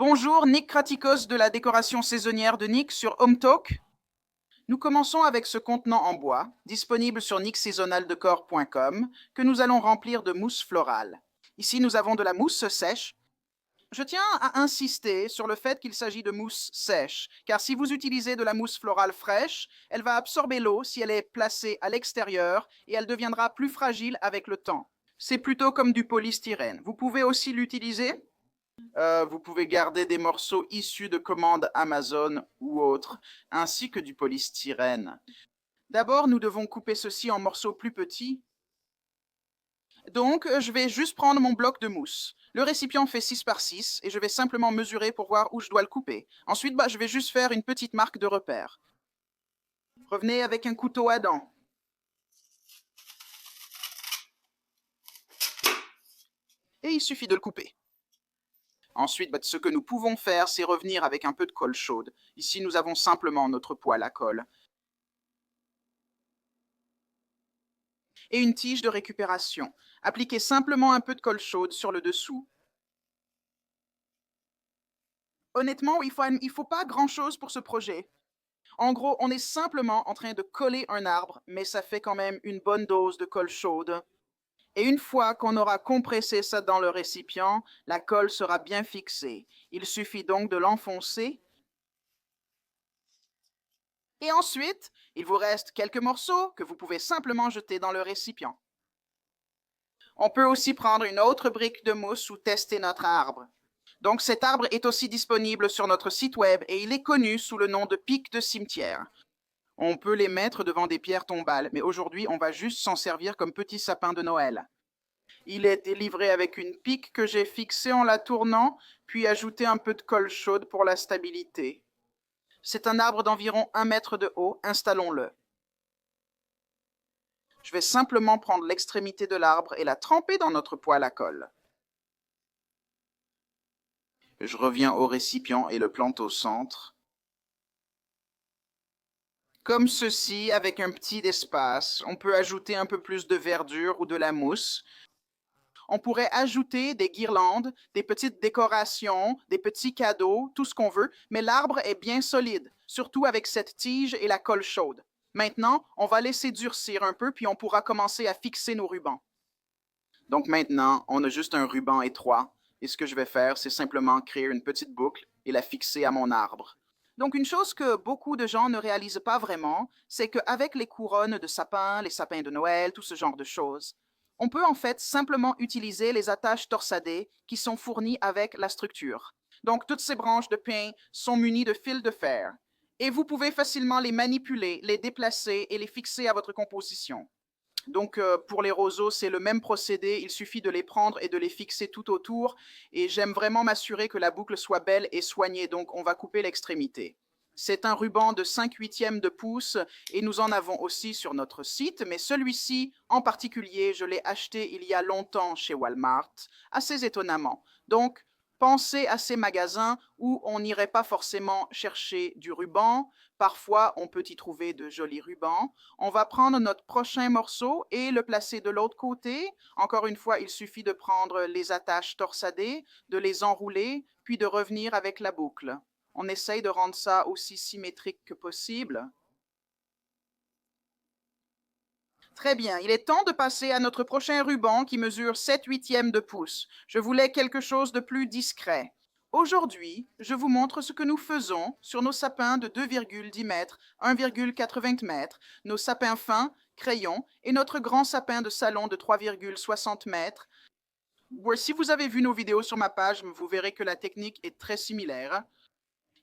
Bonjour, Nick Kratikos de la décoration saisonnière de Nick sur HomeTalk. Nous commençons avec ce contenant en bois, disponible sur nicksaisonnaldecor.com, que nous allons remplir de mousse florale. Ici, nous avons de la mousse sèche. Je tiens à insister sur le fait qu'il s'agit de mousse sèche, car si vous utilisez de la mousse florale fraîche, elle va absorber l'eau si elle est placée à l'extérieur et elle deviendra plus fragile avec le temps. C'est plutôt comme du polystyrène. Vous pouvez aussi l'utiliser. Vous pouvez garder des morceaux issus de commandes Amazon ou autres, ainsi que du polystyrène. D'abord, nous devons couper ceci en morceaux plus petits. Donc, je vais juste prendre mon bloc de mousse. Le récipient fait 6 par 6 et je vais simplement mesurer pour voir où je dois le couper. Ensuite, je vais juste faire une petite marque de repère. Revenez avec un couteau à dents. Et il suffit de le couper. Ensuite, ce que nous pouvons faire, c'est revenir avec un peu de colle chaude. Ici, nous avons simplement notre poêle à colle. Et une tige de récupération. Appliquez simplement un peu de colle chaude sur le dessous. Honnêtement, il faut pas grand-chose pour ce projet. En gros, on est simplement en train de coller un arbre, mais ça fait quand même une bonne dose de colle chaude. Et une fois qu'on aura compressé ça dans le récipient, la colle sera bien fixée. Il suffit donc de l'enfoncer. Et ensuite, il vous reste quelques morceaux que vous pouvez simplement jeter dans le récipient. On peut aussi prendre une autre brique de mousse ou tester notre arbre. Donc cet arbre est aussi disponible sur notre site web et il est connu sous le nom de pic de cimetière. On peut les mettre devant des pierres tombales, mais aujourd'hui on va juste s'en servir comme petit sapin de Noël. Il est livré avec une pique que j'ai fixée en la tournant, puis ajouté un peu de colle chaude pour la stabilité. C'est un arbre d'environ 1 mètre de haut, installons-le. Je vais simplement prendre l'extrémité de l'arbre et la tremper dans notre poêle à colle. Je reviens au récipient et le plante au centre. Comme ceci, avec un petit espace. On peut ajouter un peu plus de verdure ou de la mousse. On pourrait ajouter des guirlandes, des petites décorations, des petits cadeaux, tout ce qu'on veut, mais l'arbre est bien solide, surtout avec cette tige et la colle chaude. Maintenant, on va laisser durcir un peu, puis on pourra commencer à fixer nos rubans. Donc maintenant, on a juste un ruban étroit, et ce que je vais faire, c'est simplement créer une petite boucle et la fixer à mon arbre. Donc une chose que beaucoup de gens ne réalisent pas vraiment, c'est qu'avec les couronnes de sapins, les sapins de Noël, tout ce genre de choses, on peut en fait simplement utiliser les attaches torsadées qui sont fournies avec la structure. Donc toutes ces branches de pin sont munies de fils de fer, et vous pouvez facilement les manipuler, les déplacer et les fixer à votre composition. Donc pour les roseaux, c'est le même procédé, il suffit de les prendre et de les fixer tout autour, et j'aime vraiment m'assurer que la boucle soit belle et soignée, donc on va couper l'extrémité. C'est un ruban de 5/8 de pouce et nous en avons aussi sur notre site, mais celui-ci en particulier, je l'ai acheté il y a longtemps chez Walmart, assez étonnamment. Donc pensez à ces magasins où on n'irait pas forcément chercher du ruban, parfois on peut y trouver de jolis rubans. On va prendre notre prochain morceau et le placer de l'autre côté. Encore une fois, il suffit de prendre les attaches torsadées, de les enrouler, puis de revenir avec la boucle. On essaye de rendre ça aussi symétrique que possible. Très bien, il est temps de passer à notre prochain ruban qui mesure 7/8 de pouce. Je voulais quelque chose de plus discret. Aujourd'hui, je vous montre ce que nous faisons sur nos sapins de 2,10 mètres, 1,80 mètres, nos sapins fins, crayons, et notre grand sapin de salon de 3,60 mètres. Si vous avez vu nos vidéos sur ma page, vous verrez que la technique est très similaire.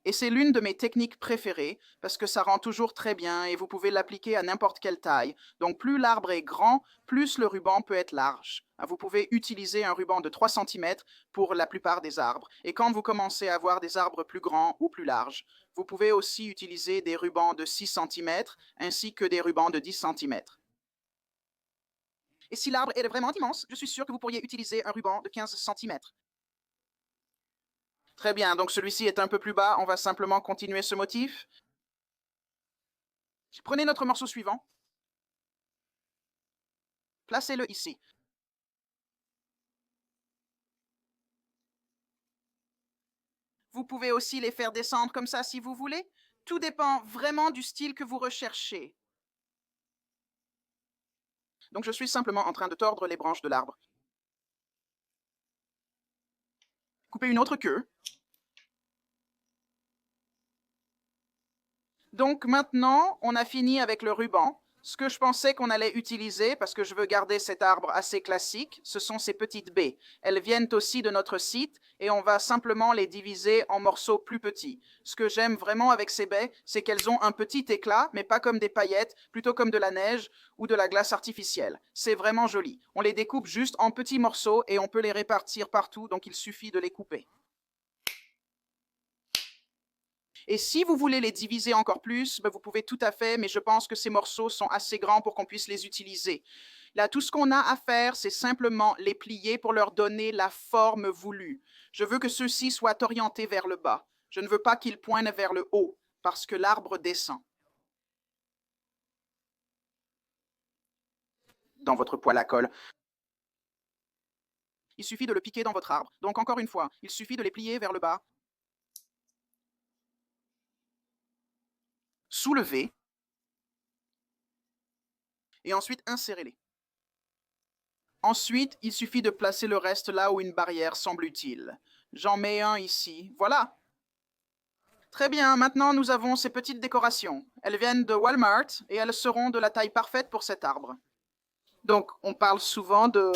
Et c'est l'une de mes techniques préférées parce que ça rend toujours très bien et vous pouvez l'appliquer à n'importe quelle taille. Donc plus l'arbre est grand, plus le ruban peut être large. Vous pouvez utiliser un ruban de 3 cm pour la plupart des arbres. Et quand vous commencez à avoir des arbres plus grands ou plus larges, vous pouvez aussi utiliser des rubans de 6 cm ainsi que des rubans de 10 cm. Et si l'arbre est vraiment immense, je suis sûr que vous pourriez utiliser un ruban de 15 cm. Très bien, donc celui-ci est un peu plus bas, on va simplement continuer ce motif. Prenez notre morceau suivant. Placez-le ici. pouvez aussi les faire descendre comme ça si vous voulez. Tout dépend vraiment du style que vous recherchez. Donc je suis simplement en train de tordre les branches de l'arbre. Couper une autre queue. Donc maintenant, on a fini avec le ruban. Ce que je pensais qu'on allait utiliser, parce que je veux garder cet arbre assez classique, ce sont ces petites baies. Elles viennent aussi de notre site et on va simplement les diviser en morceaux plus petits. Ce que j'aime vraiment avec ces baies, c'est qu'elles ont un petit éclat, mais pas comme des paillettes, plutôt comme de la neige ou de la glace artificielle. C'est vraiment joli. On les découpe juste en petits morceaux et on peut les répartir partout, donc il suffit de les couper. Et si vous voulez les diviser encore plus, ben vous pouvez tout à fait, mais je pense que ces morceaux sont assez grands pour qu'on puisse les utiliser. Là, tout ce qu'on a à faire, c'est simplement les plier pour leur donner la forme voulue. Je veux que ceux-ci soient orientés vers le bas. Je ne veux pas qu'ils pointent vers le haut, parce que l'arbre descend. Dans votre poêle à colle. Il suffit de le piquer dans votre arbre. Donc encore une fois, il suffit de les plier vers le bas. Soulevez. Et ensuite insérez-les. Ensuite, il suffit de placer le reste là où une barrière semble utile. J'en mets un ici. Voilà. Très bien, maintenant nous avons ces petites décorations. Elles viennent de Walmart et elles seront de la taille parfaite pour cet arbre. Donc, on parle souvent de...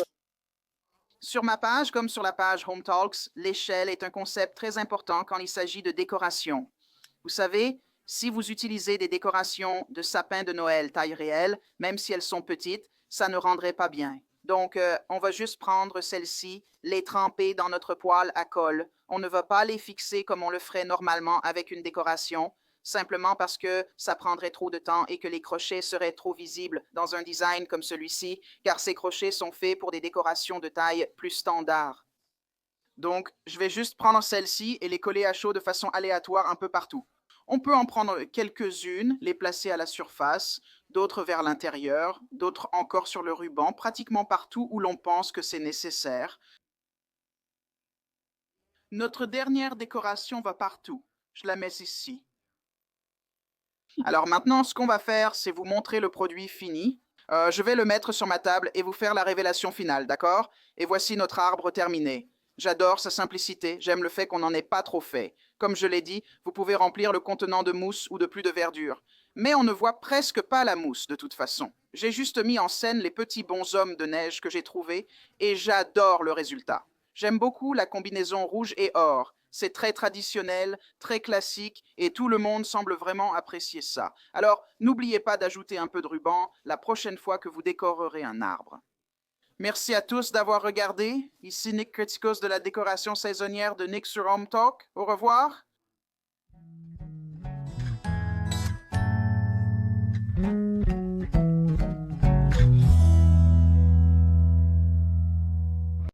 Sur ma page, comme sur la page Home Talks, l'échelle est un concept très important quand il s'agit de décoration. Vous savez, si vous utilisez des décorations de sapins de Noël taille réelle, même si elles sont petites, ça ne rendrait pas bien. Donc, on va juste prendre celles-ci, les tremper dans notre poêle à colle. On ne va pas les fixer comme on le ferait normalement avec une décoration, simplement parce que ça prendrait trop de temps et que les crochets seraient trop visibles dans un design comme celui-ci, car ces crochets sont faits pour des décorations de taille plus standard. Donc, je vais juste prendre celles-ci et les coller à chaud de façon aléatoire un peu partout. On peut en prendre quelques-unes, les placer à la surface, d'autres vers l'intérieur, d'autres encore sur le ruban, pratiquement partout où l'on pense que c'est nécessaire. Notre dernière décoration va partout. Je la mets ici. Alors maintenant, ce qu'on va faire, c'est vous montrer le produit fini. Je vais le mettre sur ma table et vous faire la révélation finale, d'accord? Et voici notre arbre terminé. J'adore sa simplicité, j'aime le fait qu'on n'en ait pas trop fait. Comme je l'ai dit, vous pouvez remplir le contenant de mousse ou de plus de verdure. Mais on ne voit presque pas la mousse de toute façon. J'ai juste mis en scène les petits bonshommes de neige que j'ai trouvés et j'adore le résultat. J'aime beaucoup la combinaison rouge et or. C'est très traditionnel, très classique et tout le monde semble vraiment apprécier ça. Alors, n'oubliez pas d'ajouter un peu de ruban la prochaine fois que vous décorerez un arbre. Merci à tous d'avoir regardé. Ici Nick Criticus de la décoration saisonnière de Nick sur Home Talk. Au revoir.